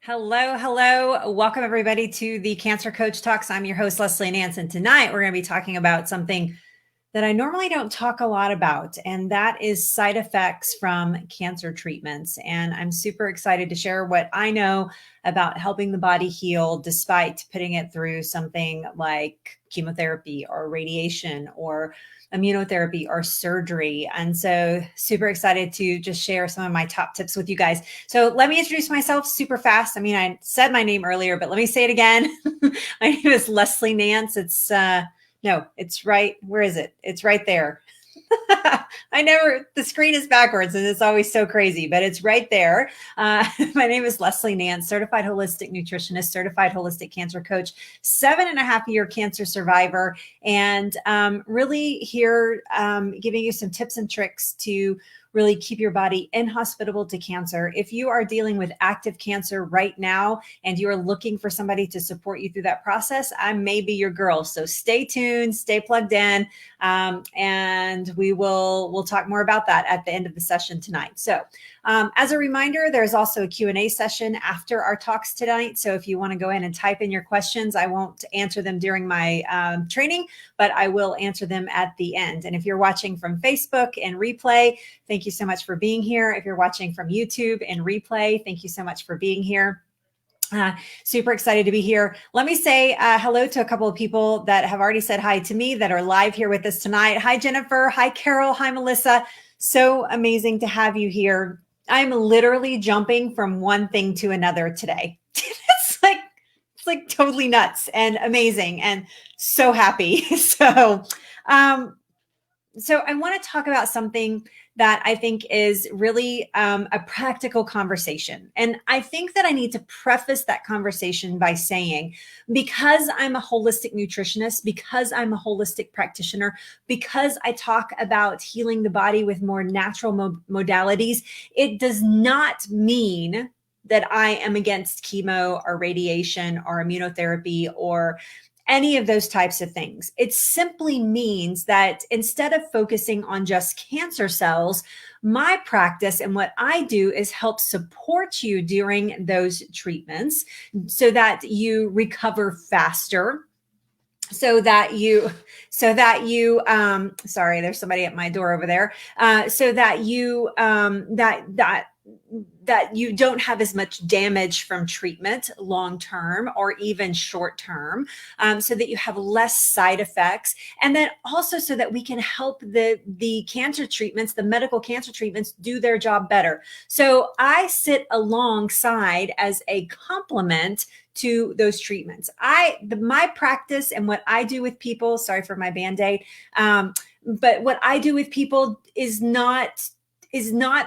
Hello, hello. Welcome everybody to the Cancer Coach Talks. I'm your host, Leslie Nance, and tonight we're going to be talking about something that I normally don't talk a lot about, and that is side effects from cancer treatments. And I'm super excited to share what I know about helping the body heal despite putting it through something like chemotherapy or radiation or immunotherapy or surgery. And so super excited to just share some of my top tips with you guys. So let me introduce myself super fast. I mean, I said my name earlier, but let me say it again. My name is Leslie Nance. No, it's right. Where is it? It's right there. The screen is backwards and it's always so crazy, but it's right there. My name is Leslie Nance, certified holistic nutritionist, certified holistic cancer coach, 7.5-year cancer survivor, and really here giving you some tips and tricks to really keep your body inhospitable to cancer. If you are dealing with active cancer right now and you are looking for somebody to support you through that process, I may be your girl. So stay tuned, stay plugged in, and we'll talk more about that at the end of the session tonight. So as a reminder, there's also a Q&A session after our talks tonight. So if you want to go in and type in your questions, I won't answer them during my training, but I will answer them at the end. And if you're watching from Facebook and replay, thank you so much for being here. If you're watching from YouTube and replay, thank you so much for being here. Super excited to be here. Let me say hello to a couple of people that have already said hi to me that are live here with us tonight. Hi, Jennifer. Hi, Carol. Hi, Melissa. So amazing to have you here. I'm literally jumping from one thing to another today. It's like totally nuts and amazing and so happy. So I want to talk about something that I think is really a practical conversation. And I think that I need to preface that conversation by saying, because I'm a holistic nutritionist, because I'm a holistic practitioner, because I talk about healing the body with more natural modalities, it does not mean that I am against chemo or radiation or immunotherapy or any of those types of things. It simply means that instead of focusing on just cancer cells, my practice and what I do is help support you during those treatments so that you recover faster, so that you sorry, there's somebody at my door over there, so that you that you don't have as much damage from treatment long term or even short term, so that you have less side effects, and then also so that we can help the cancer treatments, the medical cancer treatments, do their job better. So I sit alongside as a complement to those treatments. My practice and what I do with people, sorry for my Band-Aid, but what I do with people is not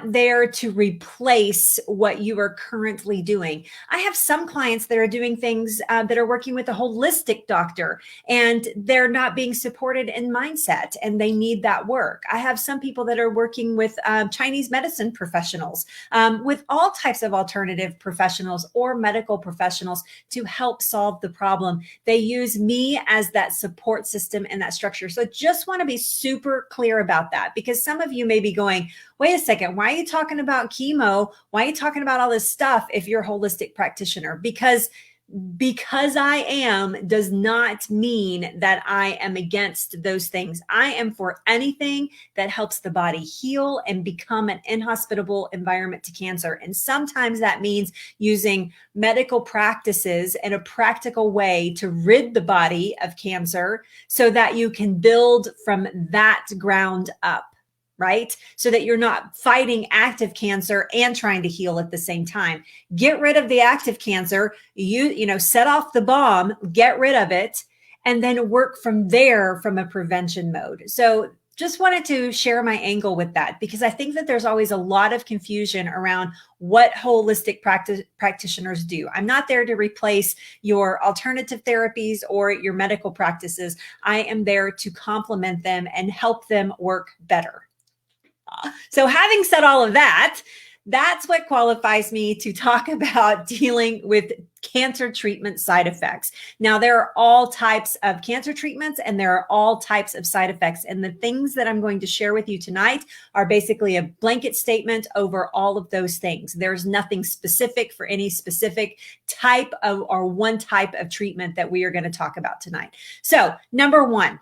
there to replace what you are currently doing. I have some clients that are doing things that are working with a holistic doctor and they're not being supported in mindset and they need that work. I have some people that are working with Chinese medicine professionals, with all types of alternative professionals or medical professionals to help solve the problem. They use me as that support system and that structure. So just want to be super clear about that, because some of you may be going, wait a second, why are you talking about chemo? Why are you talking about all this stuff if you're a holistic practitioner? Because I am does not mean that I am against those things. I am for anything that helps the body heal and become an inhospitable environment to cancer. And sometimes that means using medical practices in a practical way to rid the body of cancer so that you can build from that ground up. Right? So that you're not fighting active cancer and trying to heal at the same time. Get rid of the active cancer, set off the bomb, get rid of it, and then work from there from a prevention mode. So just wanted to share my angle with that, because I think that there's always a lot of confusion around what holistic practitioners do. I'm not there to replace your alternative therapies or your medical practices. I am there to complement them and help them work better. So having said all of that, that's what qualifies me to talk about dealing with cancer treatment side effects. Now, there are all types of cancer treatments and there are all types of side effects. And the things that I'm going to share with you tonight are basically a blanket statement over all of those things. There's nothing specific for any specific type of or one type of treatment that we are going to talk about tonight. So, number one,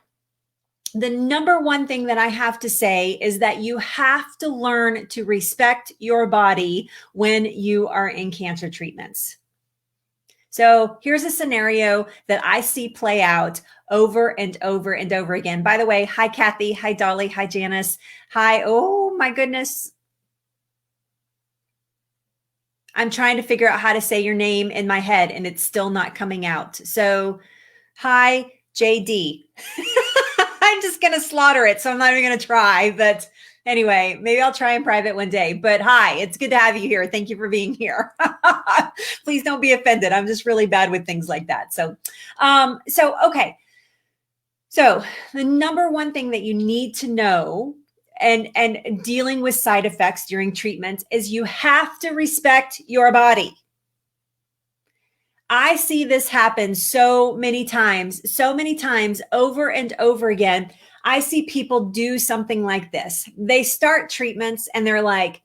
the number one thing that I have to say is that you have to learn to respect your body when you are in cancer treatments. So here's a scenario that I see play out over and over and over again. By the way, hi, Kathy. Hi, Dolly. Hi, Janice. Hi. Oh, my goodness. I'm trying to figure out how to say your name in my head and it's still not coming out. So hi, JD. I'm just going to slaughter it. So I'm not even going to try. But anyway, maybe I'll try in private one day. But hi, it's good to have you here. Thank you for being here. Please don't be offended. I'm just really bad with things like that. So, okay. So the number one thing that you need to know and dealing with side effects during treatment is you have to respect your body. I see this happen so many times over and over again. I see people do something like this. They start treatments and they're like,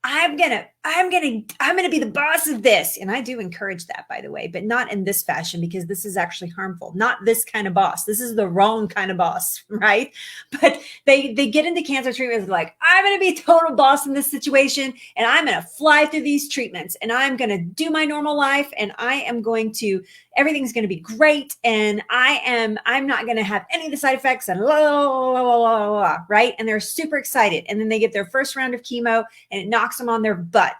I'm going to be the boss of this. And I do encourage that, by the way, but not in this fashion because this is actually harmful. Not this kind of boss. This is the wrong kind of boss, right? But they get into cancer treatments like, I'm going to be a total boss in this situation and I'm going to fly through these treatments and I'm going to do my normal life and everything's going to be great and I'm not going to have any of the side effects and right? And they're super excited. And then they get their first round of chemo and it knocks them on their butt.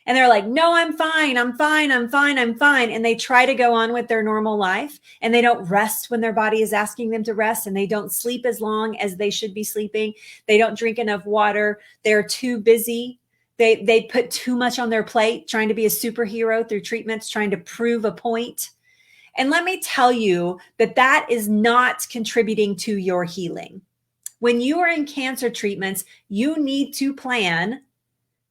And they're like, no, I'm fine. And they try to go on with their normal life and they don't rest when their body is asking them to rest and they don't sleep as long as they should be sleeping. They don't drink enough water. They're too busy. They put too much on their plate, trying to be a superhero through treatments, trying to prove a point. And let me tell you that is not contributing to your healing. When you are in cancer treatments, you need to plan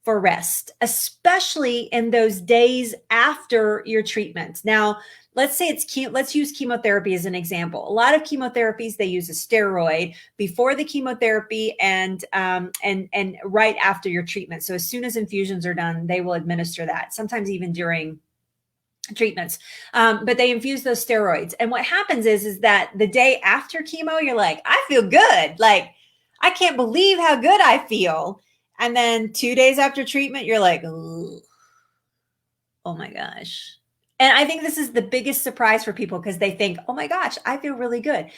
for rest, especially in those days after your treatment. Now, let's use chemotherapy as an example. A lot of chemotherapies, they use a steroid before the chemotherapy and right after your treatment. So as soon as infusions are done, they will administer that, sometimes even during treatments. But they infuse those steroids. And what happens is that the day after chemo, you're like, I feel good. Like, I can't believe how good I feel. And then 2 days after treatment, you're like, oh my gosh. And I think this is the biggest surprise for people because they think, oh my gosh, I feel really good.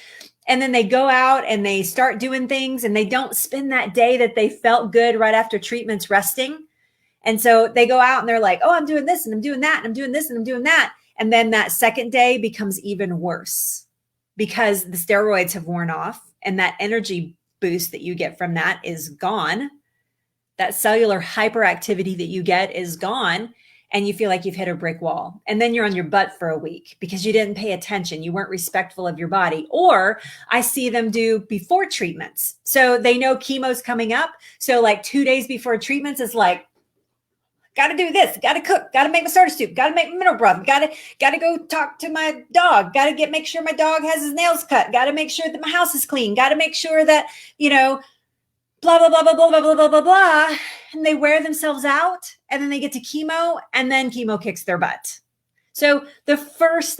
And then they go out and they start doing things and they don't spend that day that they felt good right after treatments resting. And so they go out and they're like, oh, I'm doing this and I'm doing that and I'm doing this and I'm doing that. And then that second day becomes even worse because the steroids have worn off and that energy boost that you get from that is gone. That cellular hyperactivity that you get is gone and you feel like you've hit a brick wall. And then you're on your butt for a week because you didn't pay attention. You weren't respectful of your body. Or I see them do before treatments. So they know chemo's coming up. So like 2 days before treatments is like, got to do this, got to cook, got to make my starter soup, got to make mineral broth, got to go talk to my dog, got to make sure my dog has his nails cut, got to make sure that my house is clean, got to make sure that, blah, blah, blah, blah, blah, blah, blah, blah, blah, blah. And they wear themselves out and then they get to chemo and then chemo kicks their butt. So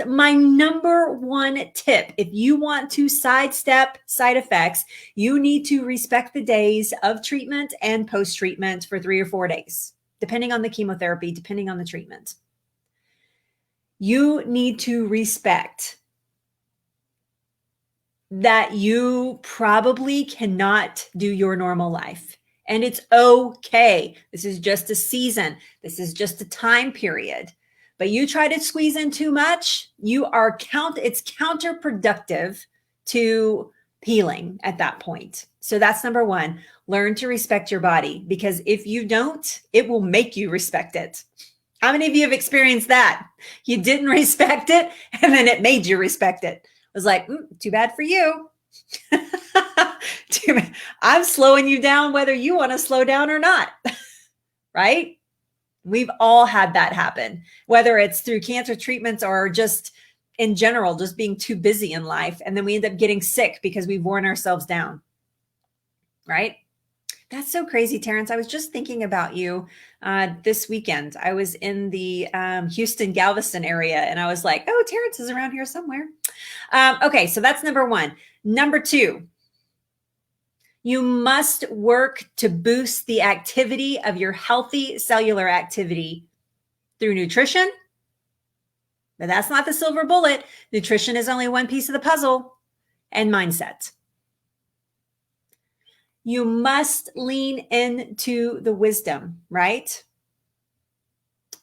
my number one tip, if you want to sidestep side effects, you need to respect the days of treatment and post-treatment for 3 or 4 days, depending on the chemotherapy, depending on the treatment. You need to respect that you probably cannot do your normal life. And it's okay. This is just a season. This is just a time period. But you try to squeeze in too much, it's counterproductive to healing at that point. So that's number one. Learn to respect your body because if you don't, it will make you respect it. How many of you have experienced that? You didn't respect it and then it made you respect it. It was like, too bad for you. I'm slowing you down whether you want to slow down or not. right? We've all had that happen, whether it's through cancer treatments or just in general, just being too busy in life. And then we end up getting sick because we've worn ourselves down, right? That's so crazy, Terrence. I was just thinking about you this weekend. I was in the Houston, Galveston area, and I was like, oh, Terrence is around here somewhere. Okay, so that's number one. Number two, you must work to boost the activity of your healthy cellular activity through nutrition. But that's not the silver bullet. Nutrition is only one piece of the puzzle, and mindset. You must lean into the wisdom, right?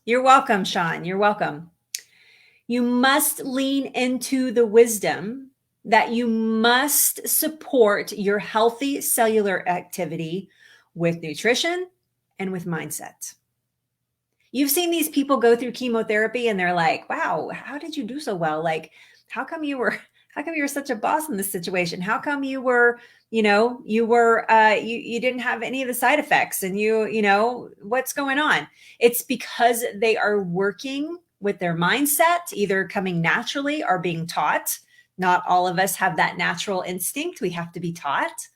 You're welcome, Sean. You're welcome. You must lean into the wisdom that you must support your healthy cellular activity with nutrition and with mindset. You've seen these people go through chemotherapy and they're like, wow, how did you do so well? Like, how come you were such a boss in this situation? How come you were, you didn't have any of the side effects and what's going on? It's because they are working with their mindset, either coming naturally or being taught. Not all of us have that natural instinct. We have to be taught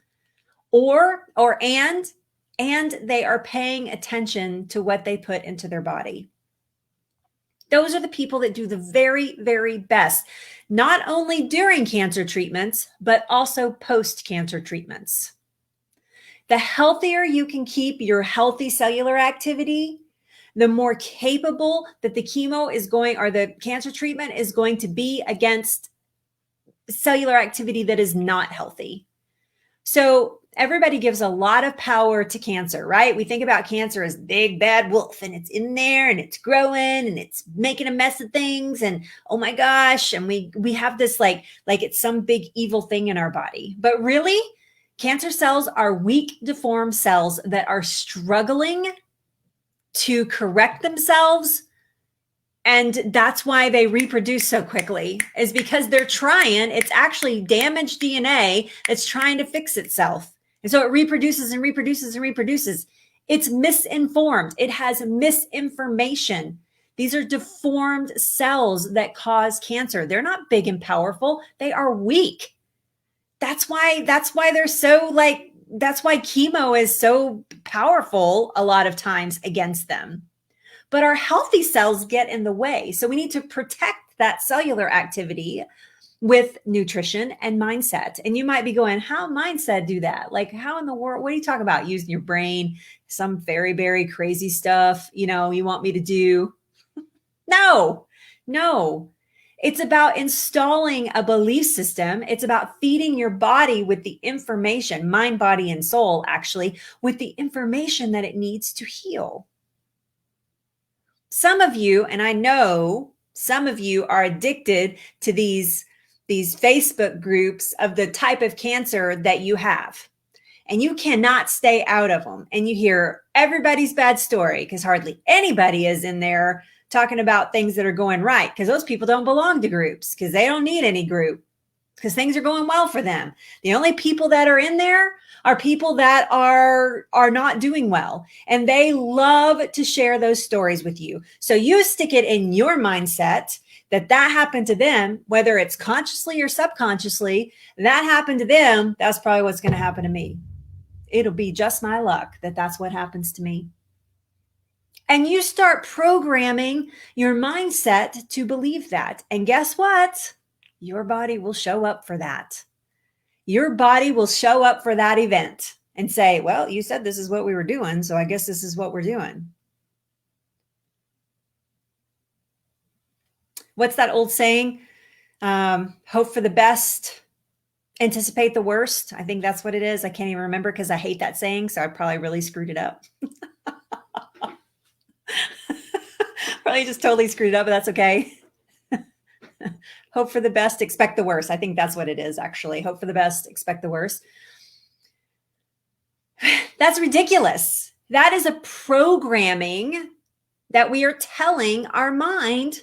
and they are paying attention to what they put into their body. Those are the people that do the very, very best, not only during cancer treatments, but also post-cancer treatments. The healthier you can keep your healthy cellular activity, the more capable that the chemo is going, or the cancer treatment is going to be against cellular activity that is not healthy. So everybody gives a lot of power to cancer, right? We think about cancer as big bad wolf, and it's in there and it's growing and it's making a mess of things, and oh my gosh, and we have this like it's some big evil thing in our body. But really, cancer cells are weak, deformed cells that are struggling to correct themselves. And that's why they reproduce so quickly, is because they're trying. It's actually damaged DNA that's trying to fix itself. And so it reproduces and reproduces and reproduces. It's misinformed. It has misinformation. These are deformed cells that cause cancer. They're not big and powerful. They are weak. That's why they're so that's why chemo is so powerful a lot of times against them. But our healthy cells get in the way. So we need to protect that cellular activity with nutrition and mindset. And you might be going, how mindset do that? Like, how in the world, what are you talking about? Using your brain, some very, very crazy stuff, you want me to do? No. It's about installing a belief system. It's about feeding your body with the information, mind, body, and soul, actually, with the information that it needs to heal. Some of you, and I know some of you, are addicted to these Facebook groups of the type of cancer that you have, and you cannot stay out of them. And you hear everybody's bad story, because hardly anybody is in there talking about things that are going right, because those people don't belong to groups, because they don't need any group, because things are going well for them. The only people that are in there are people that are not doing well, and they love to share those stories with you. So you stick it in your mindset that happened to them, whether it's consciously or subconsciously, that happened to them. That's probably what's going to happen to me. It'll be just my luck that that's what happens to me. And you start programming your mindset to believe that. And guess what? Your body will show up for that. Your body will show up for that event and say, well, you said this is what we were doing, so I guess this is what we're doing. What's that old saying? Hope for the best, anticipate the worst. I think that's what it is. I can't even remember because I hate that saying, so I probably really screwed it up. Probably just totally screwed it up, but that's okay. Hope for the best, expect the worst. I think that's what it is, actually. Hope for the best, expect the worst. That's ridiculous. That is a programming that we are telling our mind.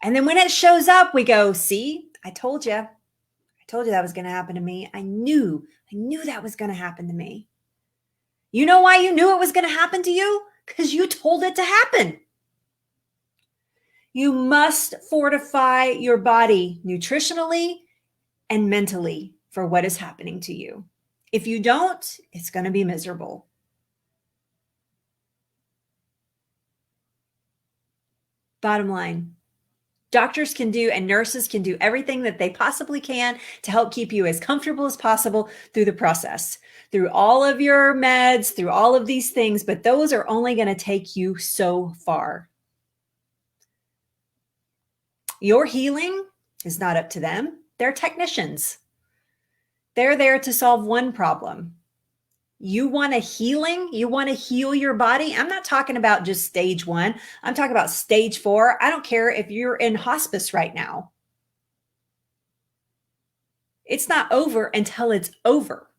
And then when it shows up, we go, see, I told you. I told you that was going to happen to me. I knew that was going to happen to me. You know why you knew it was going to happen to you? because you told it to happen. You must fortify your body nutritionally and mentally for what is happening to you. If you don't, it's going to be miserable. Bottom line, doctors can do and nurses can do everything that they possibly can to help keep you as comfortable as possible through the process, through all of your meds, through all of these things, but those are only going to take you so far. Your healing is not up to them. They're technicians. They're there to solve one problem. You want a healing? You want to heal your body? I'm not talking about just stage 1. I'm talking about stage 4. I don't care if you're in hospice right now. It's not over until it's over.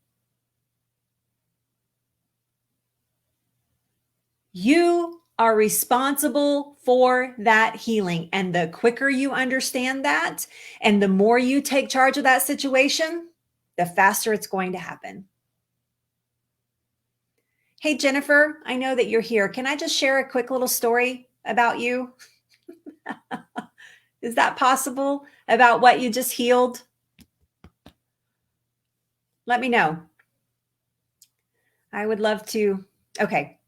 You are responsible for that healing. And the quicker you understand that, and the more you take charge of that situation, the faster it's going to happen. Hey, Jennifer, I know that you're here. Can I just share a quick little story about you? Is that possible? About what you just healed? Let me know. I would love to. Okay.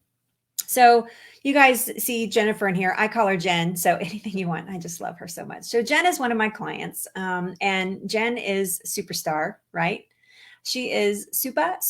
So you guys see Jennifer in here. I call her Jen. So anything you want. I just love her so much. So Jen is one of my clients. And Jen is superstar, right? She is superstar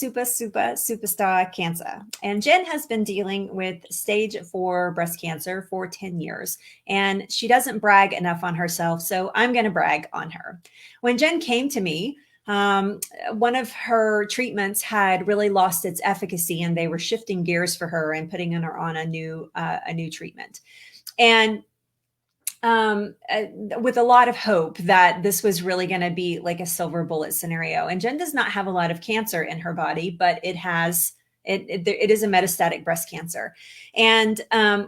cancer. And Jen has been dealing with stage 4 breast cancer for 10 years. And she doesn't brag enough on herself. So I'm going to brag on her. When Jen came to me, one of her treatments had really lost its efficacy, and they were shifting gears for her and putting her on a new treatment. And with a lot of hope that this was really going to be like a silver bullet scenario. And Jen does not have a lot of cancer in her body, but it is a metastatic breast cancer. And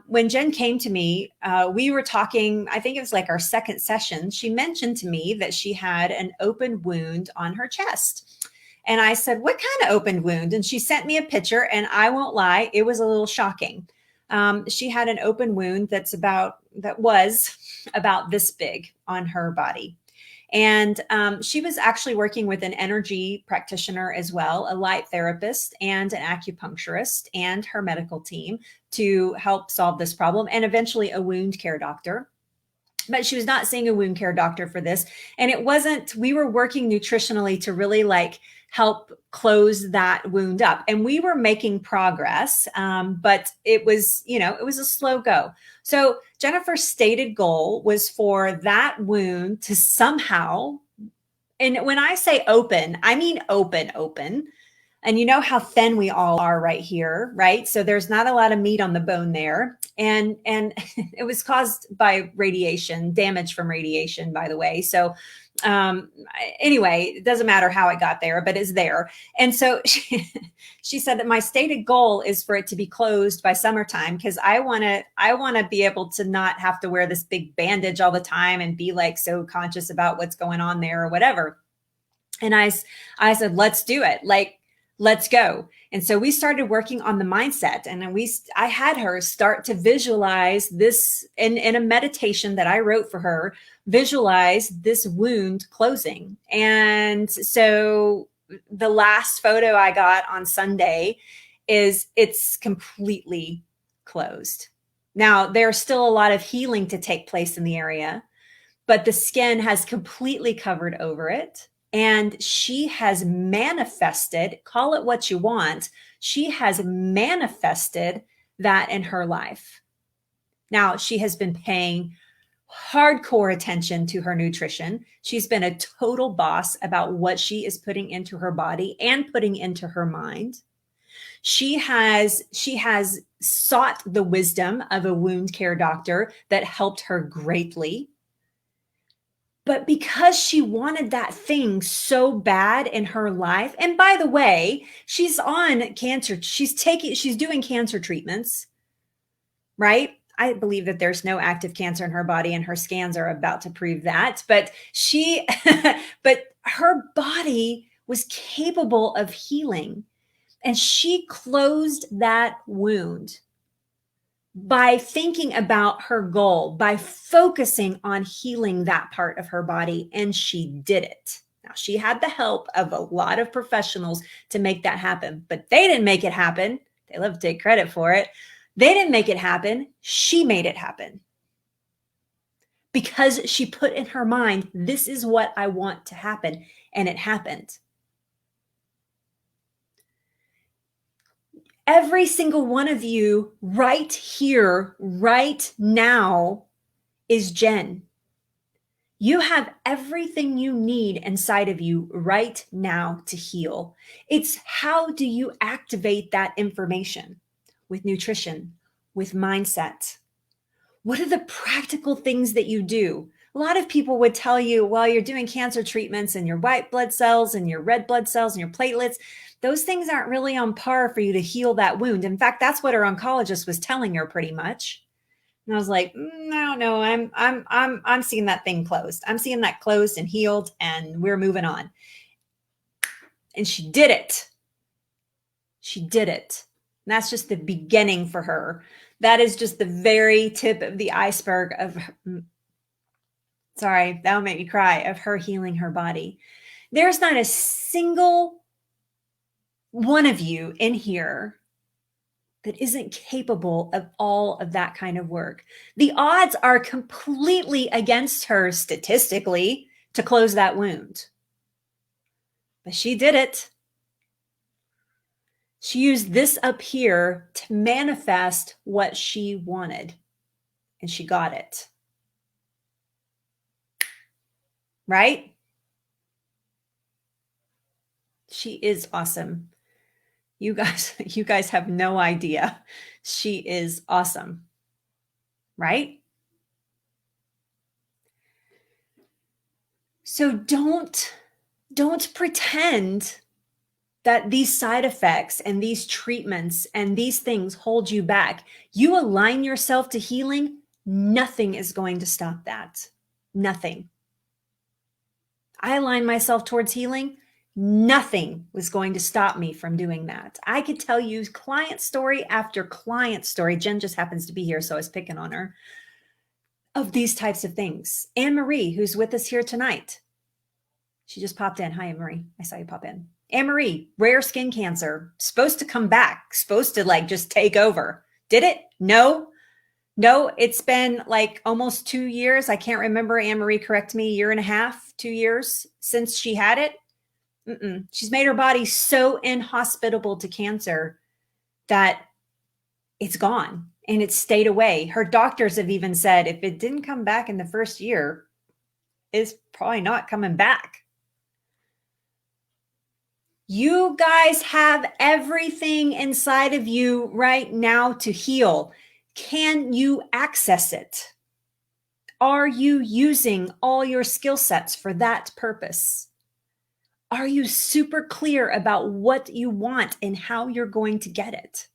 when Jen came to me, we were talking, I think it was like our second session. She mentioned to me that she had an open wound on her chest. And I said, what kind of open wound? And she sent me a picture, and I won't lie, it was a little shocking. She had an open wound that was about this big on her body. And she was actually working with an energy practitioner as well, a light therapist and an acupuncturist and her medical team to help solve this problem, and eventually a wound care doctor. But she was not seeing a wound care doctor for this. And we were working nutritionally to really help close that wound up. And we were making progress, but it was a slow go. So Jennifer's stated goal was for that wound to somehow, and when I say open, I mean open. And you know how thin we all are right here, right? So there's not a lot of meat on the bone there. And it was caused by radiation, damage from radiation, by the way. So anyway, it doesn't matter how it got there, but it's there. And so she said that my stated goal is for it to be closed by summertime, because I want to be able to not have to wear this big bandage all the time and be so conscious about what's going on there or whatever. And I said, let's do it. Let's go. And so we started working on the mindset, and I had her start to visualize this in a meditation that I wrote for her, visualize this wound closing. And so the last photo I got on Sunday it's completely closed. Now, there's still a lot of healing to take place in the area, but the skin has completely covered over it. And she has manifested, call it what you want, she has manifested that in her life. Now, she has been paying hardcore attention to her nutrition. She's been a total boss about what she is putting into her body and putting into her mind. She has sought the wisdom of a wound care doctor that helped her greatly. But because she wanted that thing so bad in her life, and by the way, she's on cancer, she's doing cancer treatments, right? I believe that there's no active cancer in her body, and her scans are about to prove that. But but her body was capable of healing, and she closed that wound. by thinking about her goal, by focusing on healing that part of her body, and she did it. Now, she had the help of a lot of professionals to make that happen, but they didn't make it happen. They love to take credit for it. They didn't make it happen. She made it happen because she put in her mind, this is what I want to happen, and it happened. Every single one of you right here, right now is Jen. You have everything you need inside of you right now to heal. It's how do you activate that information? With nutrition, with mindset. What are the practical things that you do? A lot of people would tell you, well, you're doing cancer treatments and your white blood cells and your red blood cells and your platelets, those things aren't really on par for you to heal that wound. In fact, that's what her oncologist was telling her pretty much. And I was like, no, I'm seeing that thing closed. I'm seeing that closed and healed, and we're moving on. And she did it. She did it. And that's just the beginning for her. That is just the very tip of the iceberg of, sorry, that'll make me cry, of her healing her body. There's not a single one of you in here that isn't capable of all of that kind of work. The odds are completely against her statistically to close that wound. But she did it. She used this up here to manifest what she wanted, and she got it. Right? She is awesome. You guys have no idea. She is awesome. Right? So don't pretend that these side effects and these treatments and these things hold you back. You align yourself to healing, nothing is going to stop that. Nothing. I align myself towards healing, nothing was going to stop me from doing that. I could tell you client story after client story. Jen just happens to be here, so I was picking on her, of these types of things. Anne-Marie, who's with us here tonight. She just popped in. Hi, Anne-Marie. I saw you pop in. Anne-Marie, rare skin cancer, supposed to come back, supposed to like just take over. Did it? No, it's been like almost 2 years. I can't remember. Anne-Marie, correct me, 1.5 years, 2 years since she had it. She's made her body so inhospitable to cancer that it's gone and it's stayed away. Her doctors have even said if it didn't come back in the first year, it's probably not coming back. You guys have everything inside of you right now to heal. Can you access it? Are you using all your skill sets for that purpose? Are you super clear about what you want and how you're going to get it?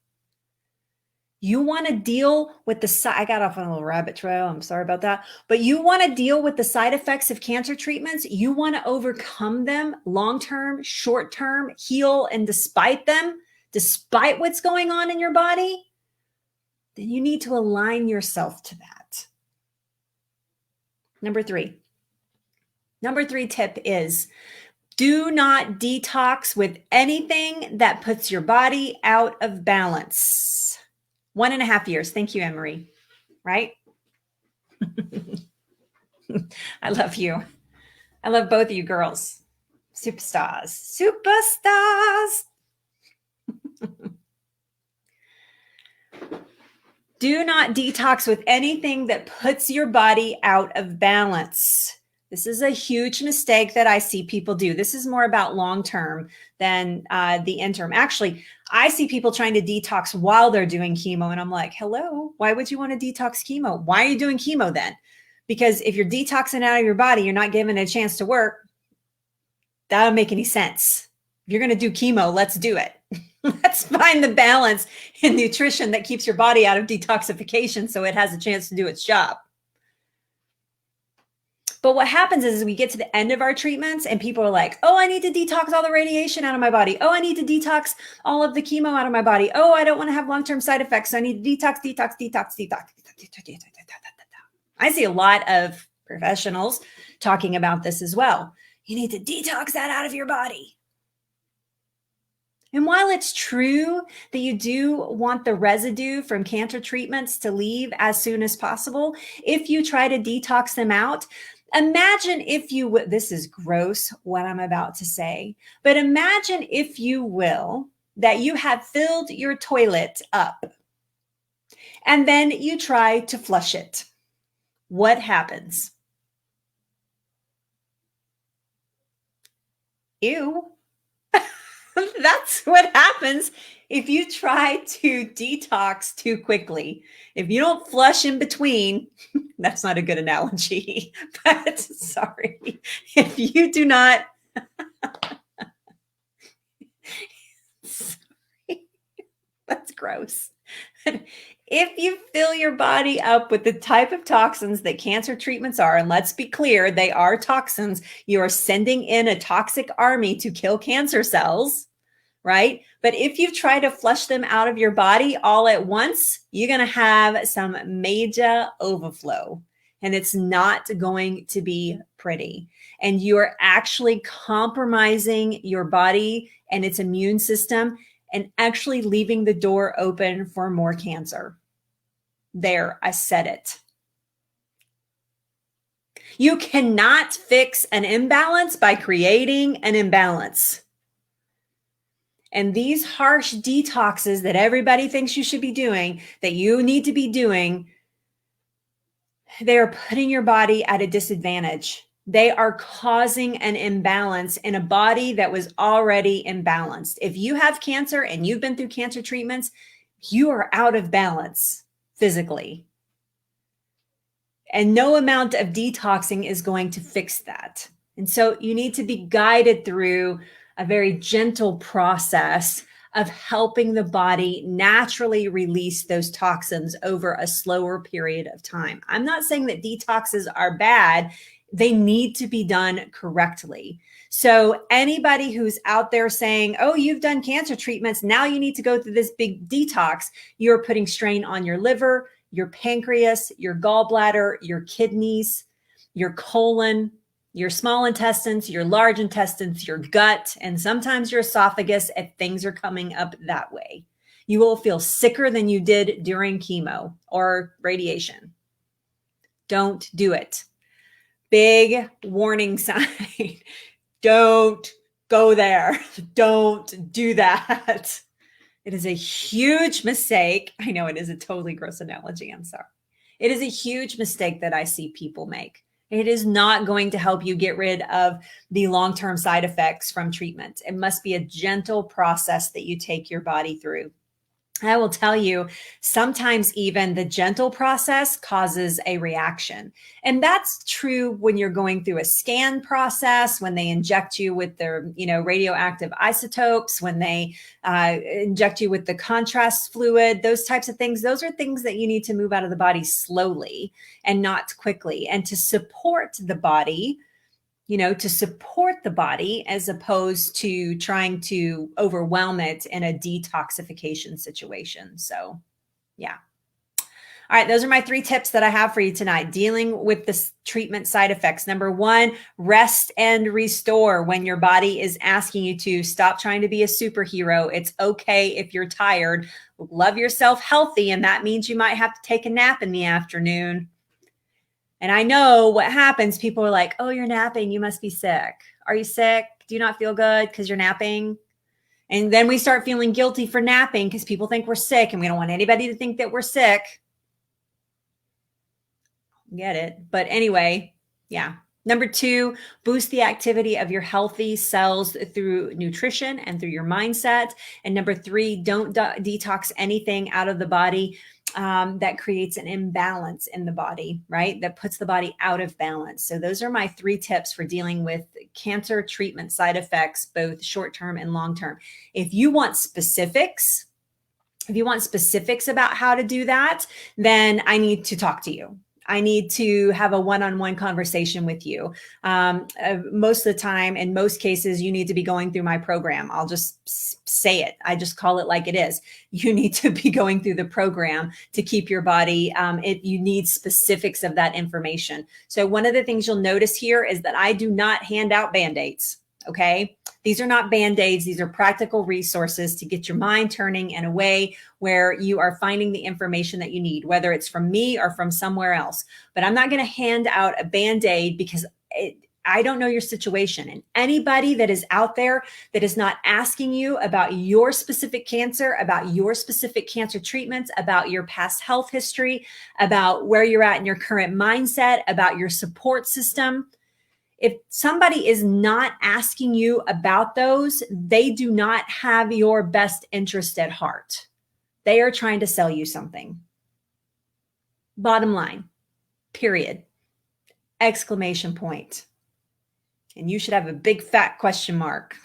You want to deal with I got off on a little rabbit trail. I'm sorry about that. But you want to deal with the side effects of cancer treatments. You want to overcome them long-term, short-term, heal, and despite what's going on in your body, then you need to align yourself to that. Number three tip is do not detox with anything that puts your body out of balance. 1.5 years. Thank you, Anne-Marie. Right? I love you. I love both of you girls. Superstars. Do not detox with anything that puts your body out of balance. This is a huge mistake that I see people do. This is more about long-term than the interim. Actually, I see people trying to detox while they're doing chemo. And I'm like, hello, why would you want to detox chemo? Why are you doing chemo then? Because if you're detoxing out of your body, you're not giving it a chance to work. That don't make any sense. If you're going to do chemo, let's do it. Let's find the balance in nutrition that keeps your body out of detoxification so it has a chance to do its job. But what happens is we get to the end of our treatments and people are like, oh, I need to detox all the radiation out of my body. Oh, I need to detox all of the chemo out of my body. Oh, I don't want to have long-term side effects. So I need to detox. I see a lot of professionals talking about this as well. You need to detox that out of your body. And while it's true that you do want the residue from cancer treatments to leave as soon as possible, if you try to detox them out, imagine if you would, this is gross what I'm about to say, but imagine if you will, that you have filled your toilet up and then you try to flush it. What happens? Ew. That's what happens if you try to detox too quickly. If you don't flush in between, that's not a good analogy, but sorry. If you do not, sorry, that's gross. If you fill your body up with the type of toxins that cancer treatments are, and let's be clear, they are toxins, you are sending in a toxic army to kill cancer cells, right? But if you try to flush them out of your body all at once, you're going to have some major overflow, and it's not going to be pretty. And you are actually compromising your body and its immune system and actually leaving the door open for more cancer. There, I said it. You cannot fix an imbalance by creating an imbalance. And these harsh detoxes that everybody thinks you should be doing, that you need to be doing, they are putting your body at a disadvantage. They are causing an imbalance in a body that was already imbalanced. If you have cancer and you've been through cancer treatments, you are out of balance physically. And no amount of detoxing is going to fix that. And so you need to be guided through a very gentle process of helping the body naturally release those toxins over a slower period of time. I'm not saying that detoxes are bad. They need to be done correctly. So anybody who's out there saying, oh, you've done cancer treatments, now you need to go through this big detox, you're putting strain on your liver, your pancreas, your gallbladder, your kidneys, your colon, your small intestines, your large intestines, your gut, and sometimes your esophagus if things are coming up that way. You will feel sicker than you did during chemo or radiation. Don't do it. Big warning sign. Don't go there. Don't do that. It is a huge mistake. I know it is a totally gross analogy. I'm sorry. It is a huge mistake that I see people make. It is not going to help you get rid of the long-term side effects from treatment. It must be a gentle process that you take your body through. I will tell you, sometimes even the gentle process causes a reaction. And that's true when you're going through a scan process, when they inject you with their, radioactive isotopes, when they inject you with the contrast fluid, those types of things. Those are things that you need to move out of the body slowly and not quickly. And to support the body, as opposed to trying to overwhelm it in a detoxification situation. So, yeah. All right, those are my 3 tips that I have for you tonight, dealing with this treatment side effects. Number 1, rest and restore when your body is asking you to. Stop trying to be a superhero. It's okay if you're tired. Love yourself healthy, and that means you might have to take a nap in the afternoon. And I know what happens. People are like, oh, you're napping. You must be sick. Are you sick? Do you not feel good because you're napping? And then we start feeling guilty for napping because people think we're sick and we don't want anybody to think that we're sick. Get it. But anyway, yeah. Number 2, boost the activity of your healthy cells through nutrition and through your mindset. And number 3, don't detox anything out of the body that creates an imbalance in the body, right? That puts the body out of balance. So those are my 3 tips for dealing with cancer treatment side effects, both short-term and long-term. If you want specifics about how to do that, then I need to talk to you. I need to have a one-on-one conversation with you. Most of the time, in most cases, you need to be going through my program. I'll just say it. I just call it like it is. You need to be going through the program to keep your body. You need specifics of that information. So one of the things you'll notice here is that I do not hand out Band-Aids. Okay. These are not Band-Aids. These are practical resources to get your mind turning in a way where you are finding the information that you need, whether it's from me or from somewhere else. But I'm not going to hand out a Band-Aid because I don't know your situation. And anybody that is out there that is not asking you about your specific cancer, about your specific cancer treatments, about your past health history, about where you're at in your current mindset, about your support system, if somebody is not asking you about those, they do not have your best interest at heart. They are trying to sell you something. Bottom line, period. Exclamation point. And you should have a big fat question mark.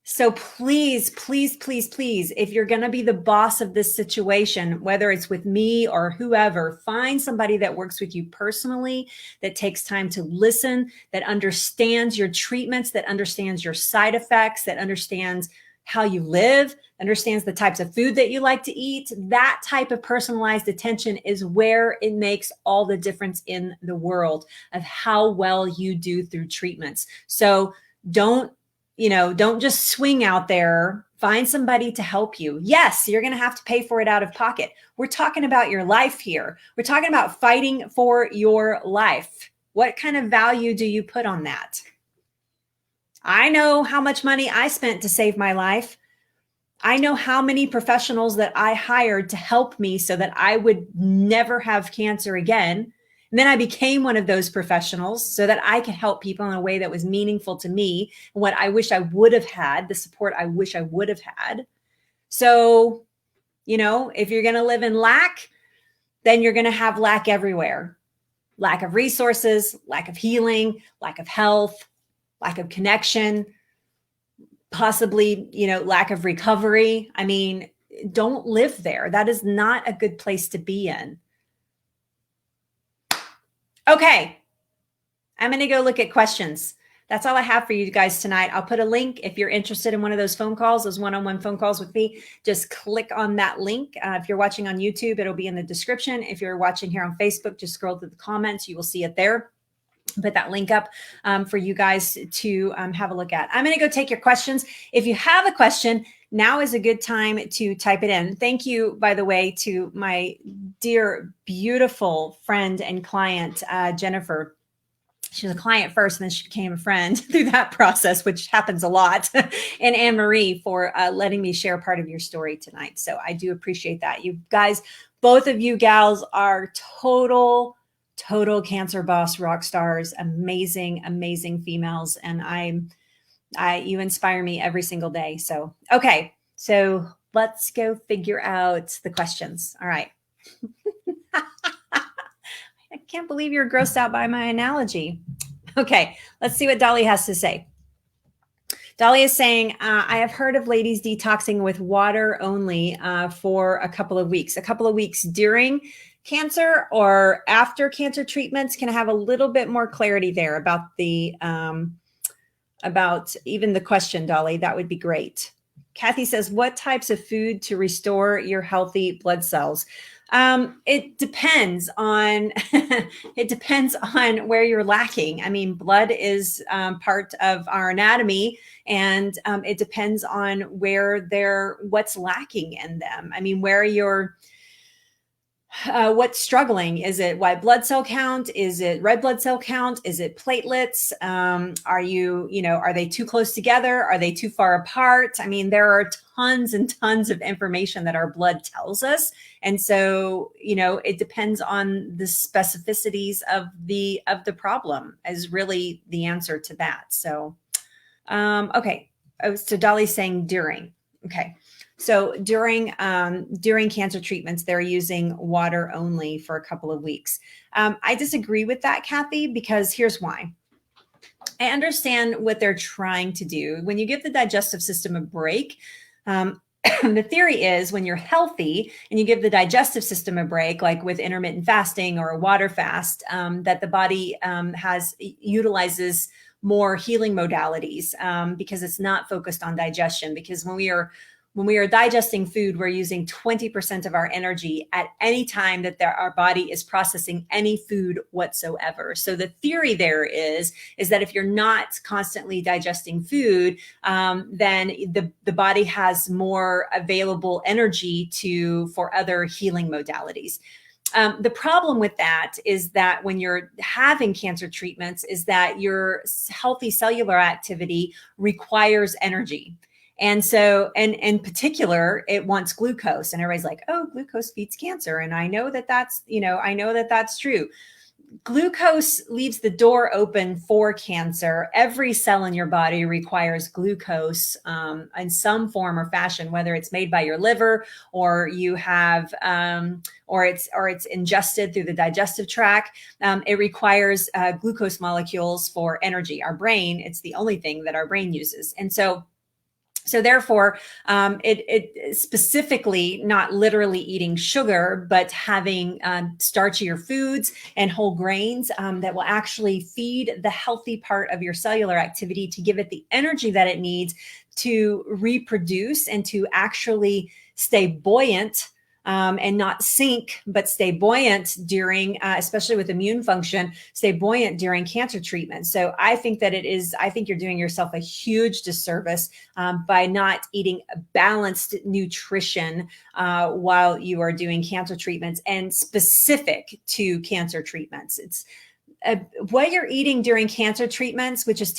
So please, please, please, please, if you're going to be the boss of this situation, whether it's with me or whoever, find somebody that works with you personally, that takes time to listen, that understands your treatments, that understands your side effects, that understands how you live, understands the types of food that you like to eat. That type of personalized attention is where it makes all the difference in the world of how well you do through treatments. So don't just swing out there. Find somebody to help you. Yes, you're going to have to pay for it out of pocket. We're talking about your life here. We're talking about fighting for your life. What kind of value do you put on that? I know how much money I spent to save my life. I know how many professionals that I hired to help me so that I would never have cancer again. And then I became one of those professionals so that I could help people in a way that was meaningful to me and what I wish I would have had, the support I wish I would have had. So, if you're going to live in lack, then you're going to have lack everywhere. Lack of resources, lack of healing, lack of health, lack of connection, possibly, lack of recovery. I mean, don't live there. That is not a good place to be in. Okay, I'm going to go look at questions. That's all I have for you guys tonight. I'll put a link if you're interested in one of those phone calls, those one-on-one phone calls with me. Just click on that link. If you're watching on YouTube, it'll be in the description. If you're watching here on Facebook, just scroll through the comments. You will see it there. Put that link up for you guys to have a look at. I'm going to go take your questions. If you have a question, now is a good time to type it in. Thank you, by the way, to my dear, beautiful friend and client, Jennifer. She was a client first, and then she became a friend through that process, which happens a lot. And Anne-Marie for letting me share part of your story tonight. So I do appreciate that. You guys, both of you gals are total cancer boss rock stars, amazing, amazing females. And you inspire me every single day. So, okay. So let's go figure out the questions. All right. I can't believe you're grossed out by my analogy. Okay. Let's see what Dolly has to say. Dolly is saying, I have heard of ladies detoxing with water only for a couple of weeks during cancer or after cancer treatments. Can I have a little bit more clarity there about about even the question, Dolly? That would be great. Kathy says, what types of food to restore your healthy blood cells? It depends on where you're lacking. I mean, blood is part of our anatomy, and it depends on what's lacking in them. I mean, where you're what's struggling. Is it white blood cell count? Is it red blood cell count? Is it platelets? Are they too close together? Are they too far apart? I mean, there are tons and tons of information that our blood tells us. And so, it depends on the specificities of the problem is really the answer to that. So, okay. So Dolly's saying during. Okay. So during cancer treatments, they're using water only for a couple of weeks. I disagree with that, Kathy, because here's why. I understand what they're trying to do. When you give the digestive system a break, The theory is when you're healthy and you give the digestive system a break, like with intermittent fasting or a water fast, that the body utilizes more healing modalities because it's not focused on digestion. Because when we are digesting food, we're using 20% of our energy at any time that our body is processing any food whatsoever. So the theory there is that if you're not constantly digesting food, then the body has more available energy for other healing modalities. The problem with that is that when you're having cancer treatments is that your healthy cellular activity requires energy. And so, and in particular, it wants glucose, and everybody's like, oh, glucose feeds cancer. And I know that that's true. Glucose leaves the door open for cancer. Every cell in your body requires glucose in some form or fashion, whether it's made by your liver or you have, or it's ingested through the digestive tract. It requires glucose molecules for energy. Our brain, it's the only thing that our brain uses. And so therefore, it specifically not literally eating sugar, but having starchier foods and whole grains that will actually feed the healthy part of your cellular activity to give it the energy that it needs to reproduce and to actually stay buoyant and not sink, but stay buoyant during, especially with immune function, stay buoyant during cancer treatment. So I think you're doing yourself a huge disservice by not eating balanced nutrition while you are doing cancer treatments and specific to cancer treatments. It's what you're eating during cancer treatments, which is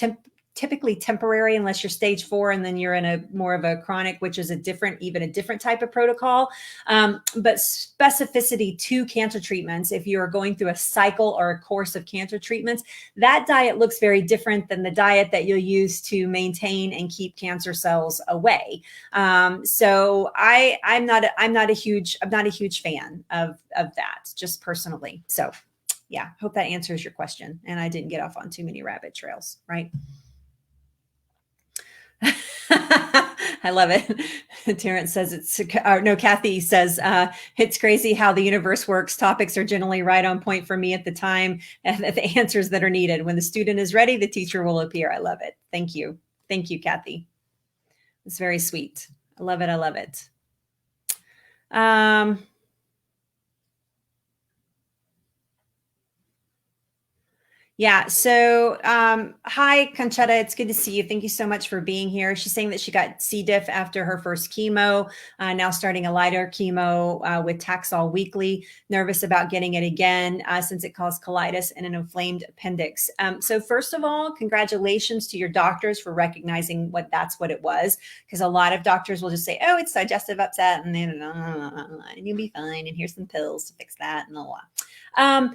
typically temporary unless you're stage 4 and then you're in a more of a chronic, which is even a different type of protocol. But specificity to cancer treatments, if you're going through a cycle or a course of cancer treatments, that diet looks very different than the diet that you'll use to maintain and keep cancer cells away. So I'm not a huge fan of that, just personally. So yeah, hope that answers your question. And I didn't get off on too many rabbit trails, right? I love it. Terrence says Kathy says, it's crazy how the universe works. Topics are generally right on point for me at the time and the answers that are needed. When the student is ready, the teacher will appear. I love it. Thank you. Thank you, Kathy. It's very sweet. I love it. I love it. Yeah. So, hi, Conchetta. It's good to see you. Thank you so much for being here. She's saying that she got C. diff after her first chemo, now starting a lighter chemo with Taxol weekly. Nervous about getting it again since it caused colitis and an inflamed appendix. So first of all, congratulations to your doctors for recognizing that's what it was, because a lot of doctors will just say, oh, it's digestive upset and then and you'll be fine. And here's some pills to fix that and blah, blah.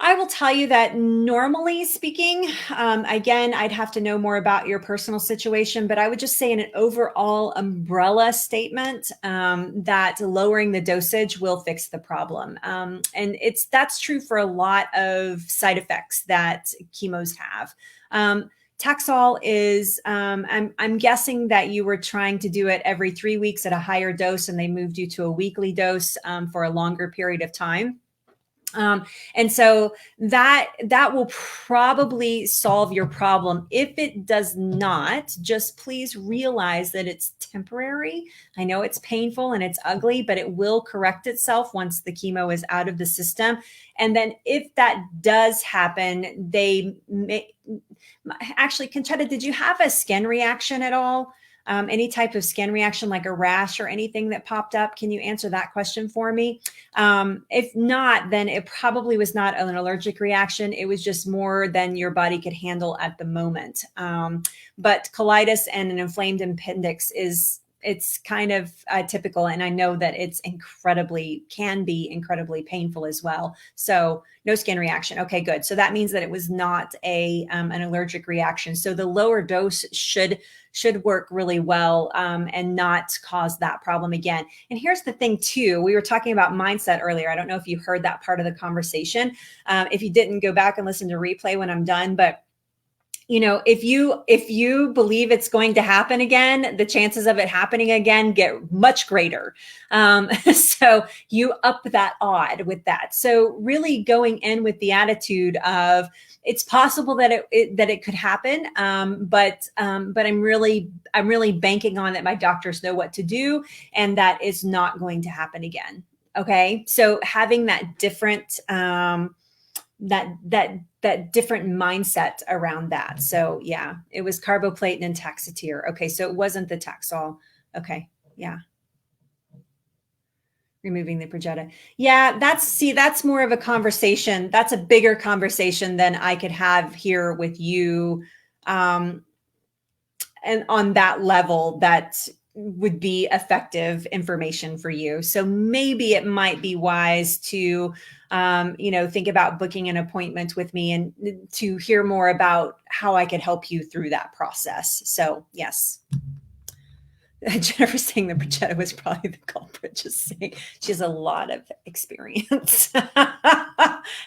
I will tell you that normally speaking, again, I'd have to know more about your personal situation, but I would just say in an overall umbrella statement that lowering the dosage will fix the problem. And that's true for a lot of side effects that chemos have. Taxol is, I'm guessing that you were trying to do it every 3 weeks at a higher dose and they moved you to a weekly dose for a longer period of time. And so that will probably solve your problem. If it does not, just please realize that it's temporary. I know it's painful and it's ugly, but it will correct itself once the chemo is out of the system. And then if that does happen, actually, Conchetta, did you have a skin reaction at all? Any type of skin reaction like a rash or anything that popped up? Can you answer that question for me? If not, then it probably was not an allergic reaction. It was just more than your body could handle at the moment. But colitis and an inflamed appendix it's kind of typical. And I know that can be incredibly painful as well. So no skin reaction. Okay, good. So that means that it was not an allergic reaction. So the lower dose should work really well and not cause that problem again. And here's the thing too, we were talking about mindset earlier. I don't know if you heard that part of the conversation. If you didn't, go back and listen to replay when I'm done, but if you believe it's going to happen again, the chances of it happening again get much greater. So you up that odd with that. So really going in with the attitude of it's possible that it could happen, but I'm really banking on that my doctors know what to do, and that is not going to happen again. Okay, so having that different that different mindset around that. So yeah, it was carboplatin and Taxotere. Okay, so it wasn't the Taxol. Okay, yeah. Removing the Progetta. Yeah, that's more of a conversation. That's a bigger conversation than I could have here with you. And on that level, that would be effective information for you. So maybe it might be wise to, think about booking an appointment with me and to hear more about how I could help you through that process. So yes. Jennifer saying the Progetta was probably the culprit, just saying she has a lot of experience.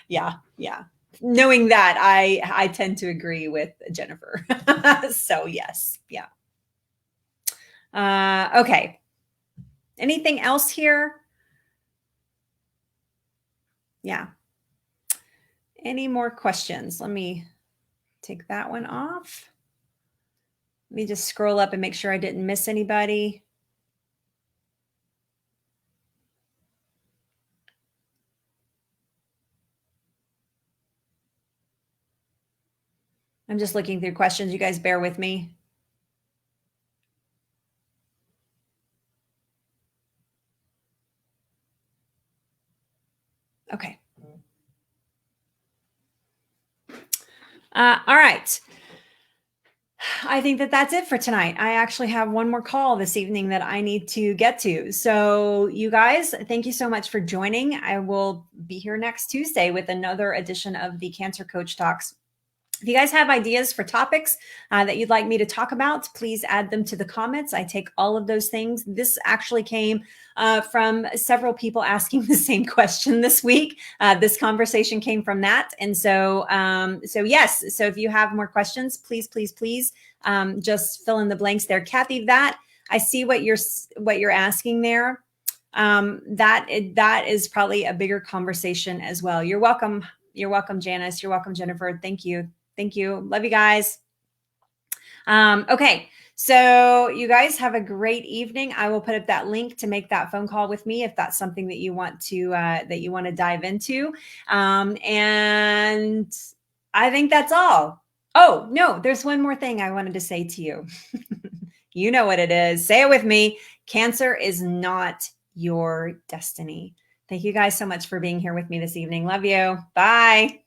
Yeah. Knowing that, I tend to agree with Jennifer. So yes. Yeah. Okay. Anything else here? Yeah. Any more questions? Let me take that one off. Let me just scroll up and make sure I didn't miss anybody. I'm just looking through questions. You guys bear with me. Okay. All right. I think that's it for tonight. I actually have one more call this evening that I need to get to. So you guys, thank you so much for joining. I will be here next Tuesday with another edition of the Cancer Coach Talks. If you guys have ideas for topics that you'd like me to talk about, please add them to the comments. I take all of those things. This actually came from several people asking the same question this week. This conversation came from that. And so yes. So if you have more questions, please just fill in the blanks there. Kathy, that I see what you're asking there. That is probably a bigger conversation as well. You're welcome. You're welcome, Janice. You're welcome, Jennifer. Thank you. Thank you. Love you guys. Okay. So you guys have a great evening. I will put up that link to make that phone call with me if that's something that you want to dive into. And I think that's all. Oh, no, there's one more thing I wanted to say to you. You know what it is. Say it with me. Cancer is not your destiny. Thank you guys so much for being here with me this evening. Love you. Bye.